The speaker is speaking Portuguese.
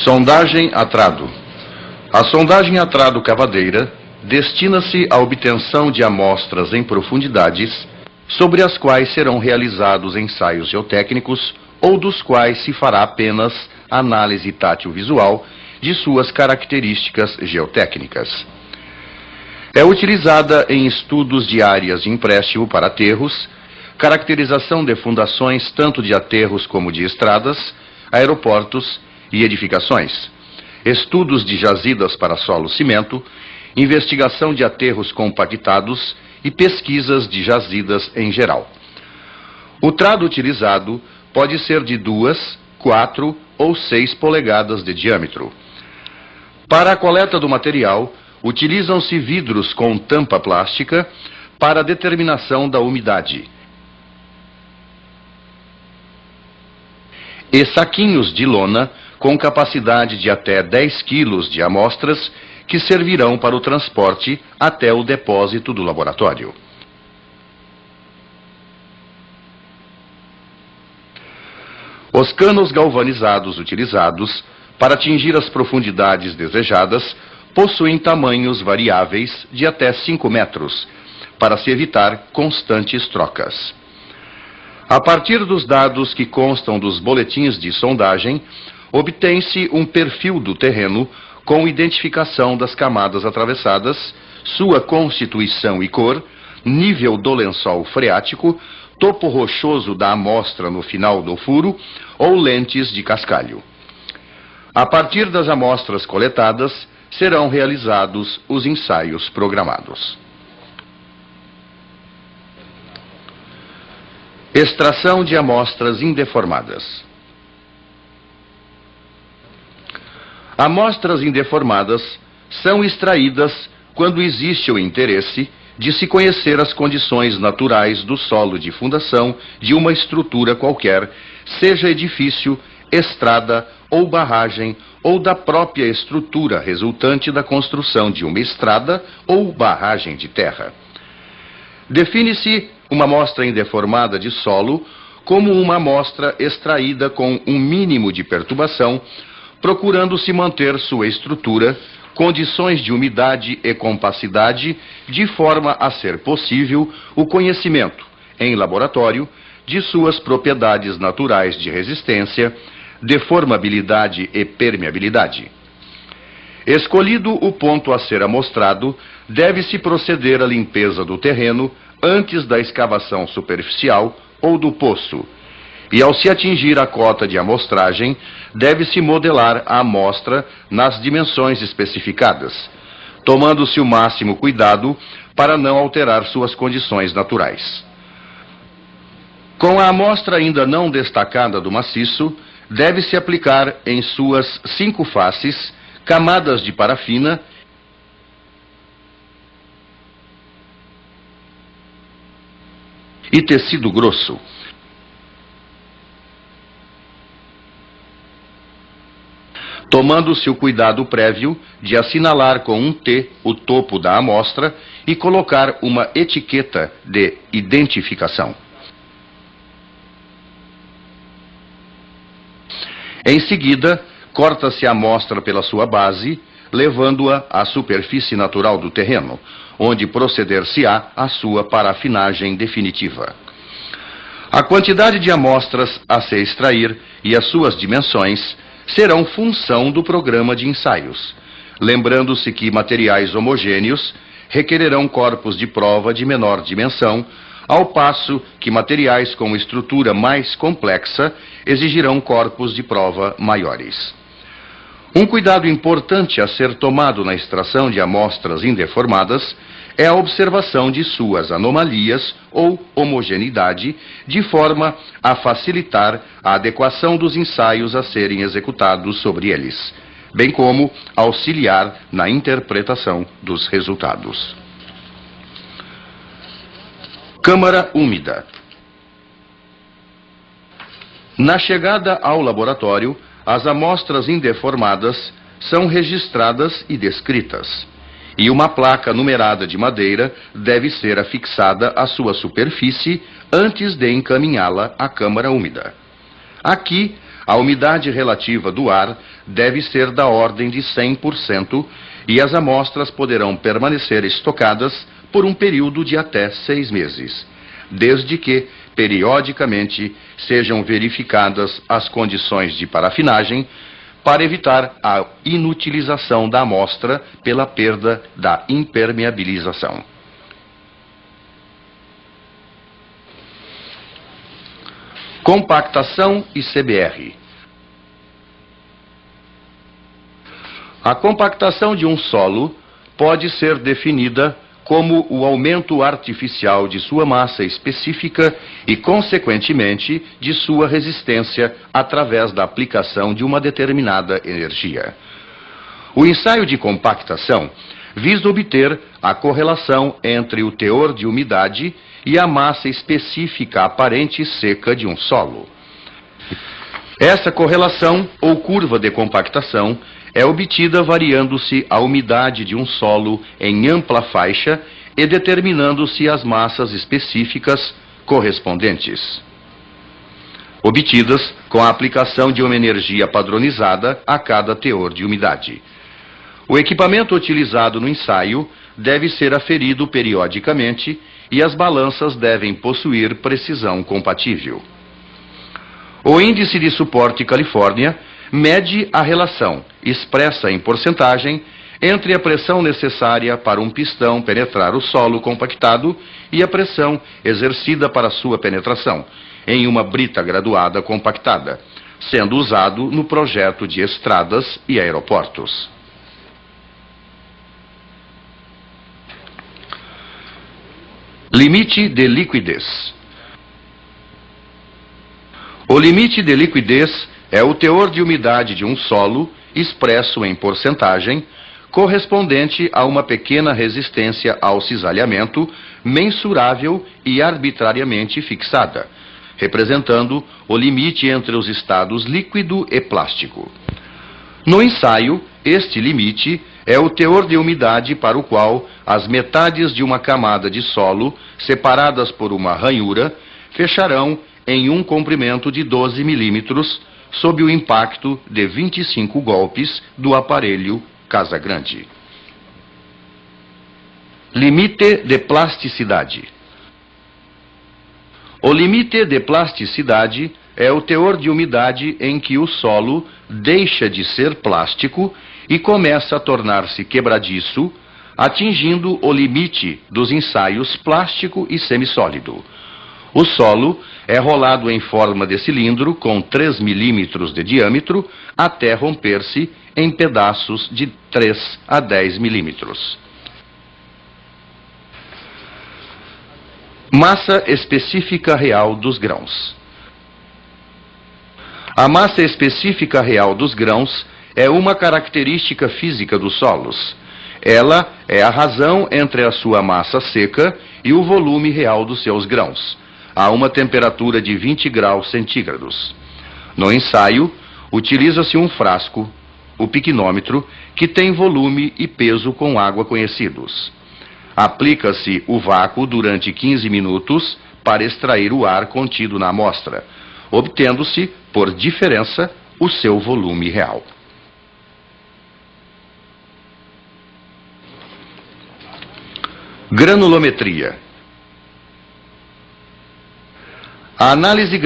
Sondagem a trado. A sondagem a trado cavadeira destina-se à obtenção de amostras em profundidades sobre as quais serão realizados ensaios geotécnicos ou dos quais se fará apenas análise tátil-visual de suas características geotécnicas. É utilizada em estudos de áreas de empréstimo para aterros, caracterização de fundações tanto de aterros como de estradas, aeroportos e edificações, estudos de jazidas para solo-cimento, investigação de aterros compactados e pesquisas de jazidas em geral. O trado utilizado pode ser de 2, 4 ou 6 polegadas de diâmetro. Para a coleta do material, utilizam-se vidros com tampa plástica para a determinação da umidade e saquinhos de lona com capacidade de até 10 kg de amostras que servirão para o transporte até o depósito do laboratório. Os canos galvanizados utilizados para atingir as profundidades desejadas possuem tamanhos variáveis de até 5 metros, para se evitar constantes trocas. A partir dos dados que constam dos boletins de sondagem, obtém-se um perfil do terreno com identificação das camadas atravessadas, sua constituição e cor, nível do lençol freático, topo rochoso da amostra no final do furo ou lentes de cascalho. A partir das amostras coletadas, serão realizados os ensaios programados. Extração de amostras indeformadas. Amostras indeformadas são extraídas quando existe o interesse de se conhecer as condições naturais do solo de fundação de uma estrutura qualquer, seja edifício, estrada ou barragem, ou da própria estrutura resultante da construção de uma estrada ou barragem de terra. Define-se uma amostra indeformada de solo como uma amostra extraída com um mínimo de perturbação, procurando-se manter sua estrutura, condições de umidade e compacidade, de forma a ser possível o conhecimento, em laboratório, de suas propriedades naturais de resistência, deformabilidade e permeabilidade. Escolhido o ponto a ser amostrado, deve-se proceder à limpeza do terreno antes da escavação superficial ou do poço, e ao se atingir a cota de amostragem, deve-se modelar a amostra nas dimensões especificadas, tomando-se o máximo cuidado para não alterar suas condições naturais. Com a amostra ainda não destacada do maciço, deve-se aplicar em suas 5 faces camadas de parafina e tecido grosso. Tomando-se o cuidado prévio de assinalar com um T o topo da amostra e colocar uma etiqueta de identificação. Em seguida, corta-se a amostra pela sua base, levando-a à superfície natural do terreno, onde proceder-se-á à sua parafinagem definitiva. A quantidade de amostras a se extrair e as suas dimensões serão função do programa de ensaios, lembrando-se que materiais homogêneos requererão corpos de prova de menor dimensão, ao passo que materiais com estrutura mais complexa exigirão corpos de prova maiores. Um cuidado importante a ser tomado na extração de amostras indeformadas é a observação de suas anomalias ou homogeneidade, de forma a facilitar a adequação dos ensaios a serem executados sobre eles, bem como auxiliar na interpretação dos resultados. Câmara úmida. Na chegada ao laboratório, as amostras indeformadas são registradas e descritas, e uma placa numerada de madeira deve ser afixada à sua superfície antes de encaminhá-la à câmara úmida. Aqui, a umidade relativa do ar deve ser da ordem de 100% e as amostras poderão permanecer estocadas por um período de até 6 meses, desde que, periodicamente, sejam verificadas as condições de parafinagem para evitar a inutilização da amostra pela perda da impermeabilização. Compactação e CBR. A compactação de um solo pode ser definida como o aumento artificial de sua massa específica e, consequentemente, de sua resistência através da aplicação de uma determinada energia. O ensaio de compactação visa obter a correlação entre o teor de umidade e a massa específica aparente seca de um solo. Essa correlação, ou curva de compactação, é obtida variando-se a umidade de um solo em ampla faixa e determinando-se as massas específicas correspondentes, obtidas com a aplicação de uma energia padronizada a cada teor de umidade. O equipamento utilizado no ensaio deve ser aferido periodicamente e as balanças devem possuir precisão compatível. O Índice de Suporte Califórnia mede a relação, expressa em porcentagem, entre a pressão necessária para um pistão penetrar o solo compactado e a pressão exercida para sua penetração, em uma brita graduada compactada, sendo usado no projeto de estradas e aeroportos. Limite de liquidez. O limite de liquidez é o teor de umidade de um solo, expresso em porcentagem, correspondente a uma pequena resistência ao cisalhamento, mensurável e arbitrariamente fixada, representando o limite entre os estados líquido e plástico. No ensaio, este limite é o teor de umidade para o qual as metades de uma camada de solo, separadas por uma ranhura, fecharão em um comprimento de 12 milímetros, sob o impacto de 25 golpes do aparelho Casagrande. Limite de plasticidade. O limite de plasticidade é o teor de umidade em que o solo deixa de ser plástico e começa a tornar-se quebradiço, atingindo o limite dos ensaios plástico e semissólido. O solo é rolado em forma de cilindro com 3 milímetros de diâmetro até romper-se em pedaços de 3 a 10 milímetros. Massa específica real dos grãos. A massa específica real dos grãos é uma característica física dos solos. Ela é a razão entre a sua massa seca e o volume real dos seus grãos, a uma temperatura de 20 graus centígrados. No ensaio, utiliza-se um frasco, o piquinômetro, que tem volume e peso com água conhecidos. Aplica-se o vácuo durante 15 minutos para extrair o ar contido na amostra, obtendo-se, por diferença, o seu volume real. Granulometria. A análise